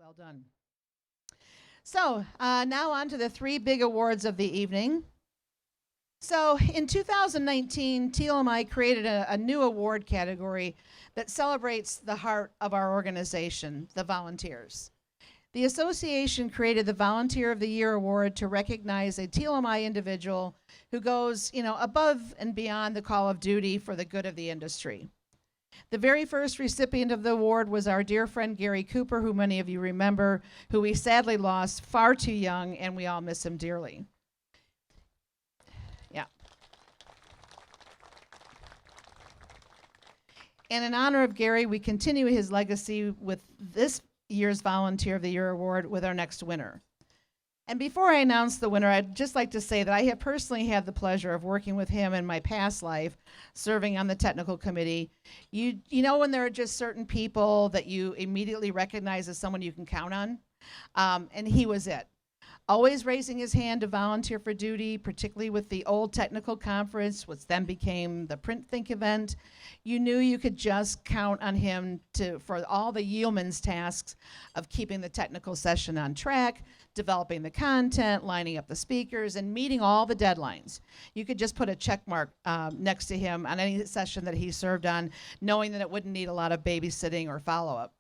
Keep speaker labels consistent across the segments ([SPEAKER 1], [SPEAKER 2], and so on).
[SPEAKER 1] Well done. So now on to the three big awards of the evening. So in 2019, TLMI created a new award category that celebrates the heart of our organization, the volunteers. The association created the Volunteer of the Year Award to recognize a TLMI individual who goes, above and beyond the call of duty for the good of the industry. The very first recipient of the award was our dear friend Gary Cooper, who many of you remember, who we sadly lost far too young, and we all miss him dearly. Yeah. And in honor of Gary, we continue his legacy with this year's Volunteer of the Year Award with our next winner. And before I announce the winner, I'd just like to say that I have personally had the pleasure of working with him in my past life, serving on the technical committee. You know when there are just certain people that you immediately recognize as someone you can count on? And he was it. Always raising his hand to volunteer for duty, particularly with the old technical conference, which then became the Print Think event. You knew you could just count on him for all the yeoman's tasks of keeping the technical session on track, developing the content, lining up the speakers, and meeting all the deadlines. You could just put a check mark next to him on any session that he served on, knowing that it wouldn't need a lot of babysitting or follow-up.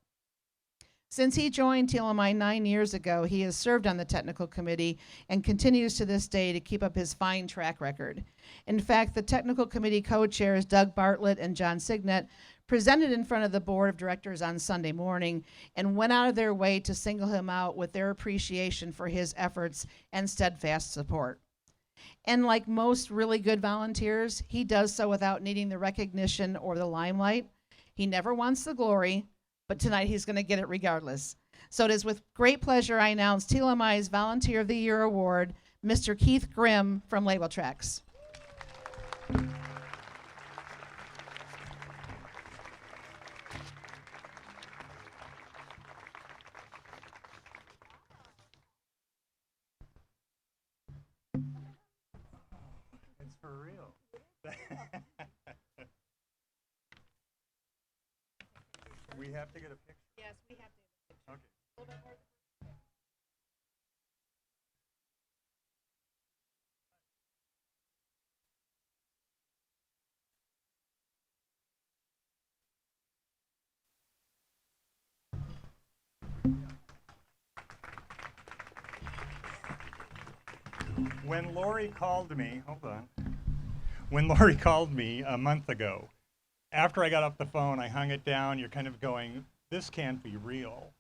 [SPEAKER 1] Since he joined TLMI 9 years ago, he has served on the technical committee and continues to this day to keep up his fine track record. In fact, the technical committee co-chairs Doug Bartlett and John Signet presented in front of the board of directors on Sunday morning and went out of their way to single him out with their appreciation for his efforts and steadfast support. And like most really good volunteers, he does so without needing the recognition or the limelight. He never wants the glory, but tonight he's going to get it regardless. So it is with great pleasure I announce TLMI's Volunteer of the Year Award, Mr. Keith Grimm from Label Traxx.
[SPEAKER 2] It's for real. We have to get a picture.
[SPEAKER 1] Yes, we have to get a picture.
[SPEAKER 2] Okay.
[SPEAKER 1] A little bit more.
[SPEAKER 2] When Lori called me, hold on. When Lori called me a month ago, after I got off the phone, I hung it down. You're kind of going, this can't be real.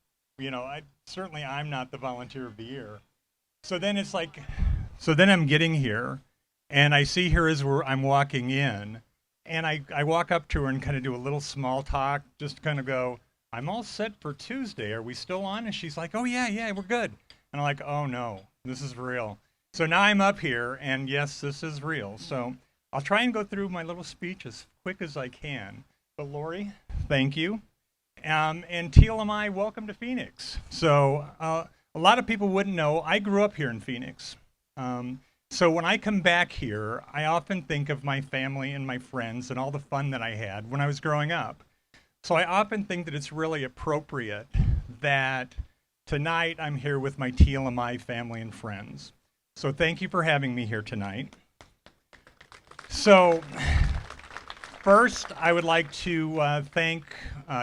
[SPEAKER 2] Certainly I'm not the Volunteer of the Year. So then it's like, I'm getting here, and I see her as I'm walking in, and I walk up to her and kind of do a little small talk, just kind of go, I'm all set for Tuesday. Are we still on? And she's like, oh, yeah, we're good. And I'm like, oh, no, this is real. So now I'm up here, and yes, this is real. So I'll try and go through my little speech as quick as I can. But Lori, thank you. And TLMI, welcome to Phoenix. So a lot of people wouldn't know, I grew up here in Phoenix. So when I come back here, I often think of my family and my friends and all the fun that I had when I was growing up. So I often think that it's really appropriate that tonight I'm here with my TLMI family and friends. So thank you for having me here tonight. So first, I would like to thank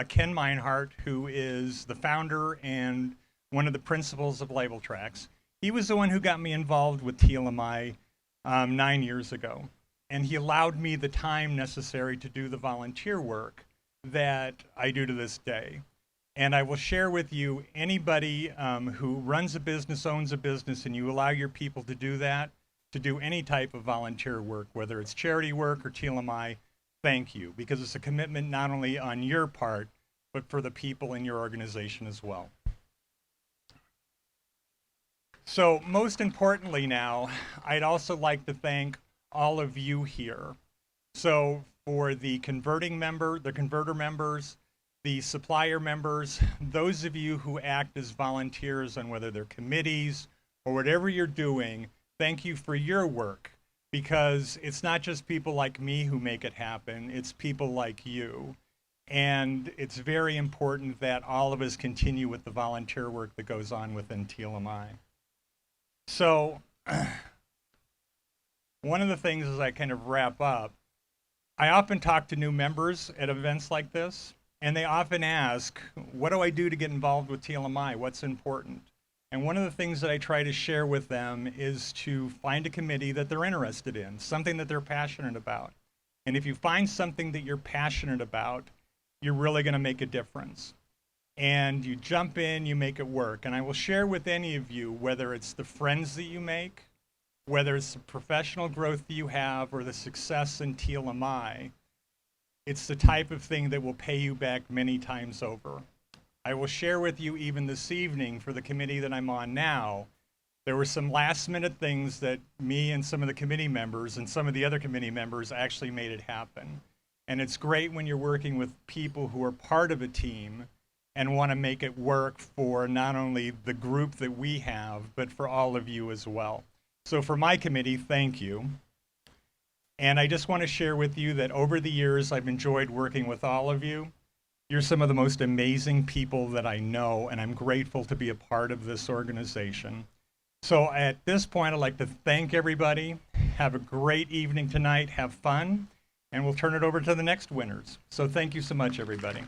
[SPEAKER 2] Ken Meinhardt, who is the founder and one of the principals of Label Traxx. He was the one who got me involved with TLMI 9 years ago, and he allowed me the time necessary to do the volunteer work that I do to this day. And I will share with you, anybody who runs a business, owns a business, and you allow your people to do that, to do any type of volunteer work, whether it's charity work or TLMI, thank you, because it's a commitment not only on your part, but for the people in your organization as well. So most importantly now, I'd also like to thank all of you here. So for the converter members, the supplier members, those of you who act as volunteers on whether they're committees or whatever you're doing, thank you for your work, because it's not just people like me who make it happen, it's people like you. And it's very important that all of us continue with the volunteer work that goes on within TLMI. So one of the things as I kind of wrap up, I often talk to new members at events like this, and they often ask, what do I do to get involved with TLMI? What's important? And one of the things that I try to share with them is to find a committee that they're interested in, something that they're passionate about. And if you find something that you're passionate about, you're really going to make a difference. And you jump in, you make it work. And I will share with any of you, whether it's the friends that you make, whether it's the professional growth that you have, or the success in TLMI, it's the type of thing that will pay you back many times over. I will share with you even this evening for the committee that I'm on now, there were some last minute things that me and some of the committee members and some of the other committee members actually made it happen. And it's great when you're working with people who are part of a team and want to make it work for not only the group that we have, but for all of you as well. So for my committee, thank you. And I just want to share with you that over the years, I've enjoyed working with all of you. You're some of the most amazing people that I know, and I'm grateful to be a part of this organization. So at this point, I'd like to thank everybody. Have a great evening tonight. Have fun. And we'll turn it over to the next winners. So thank you so much, everybody.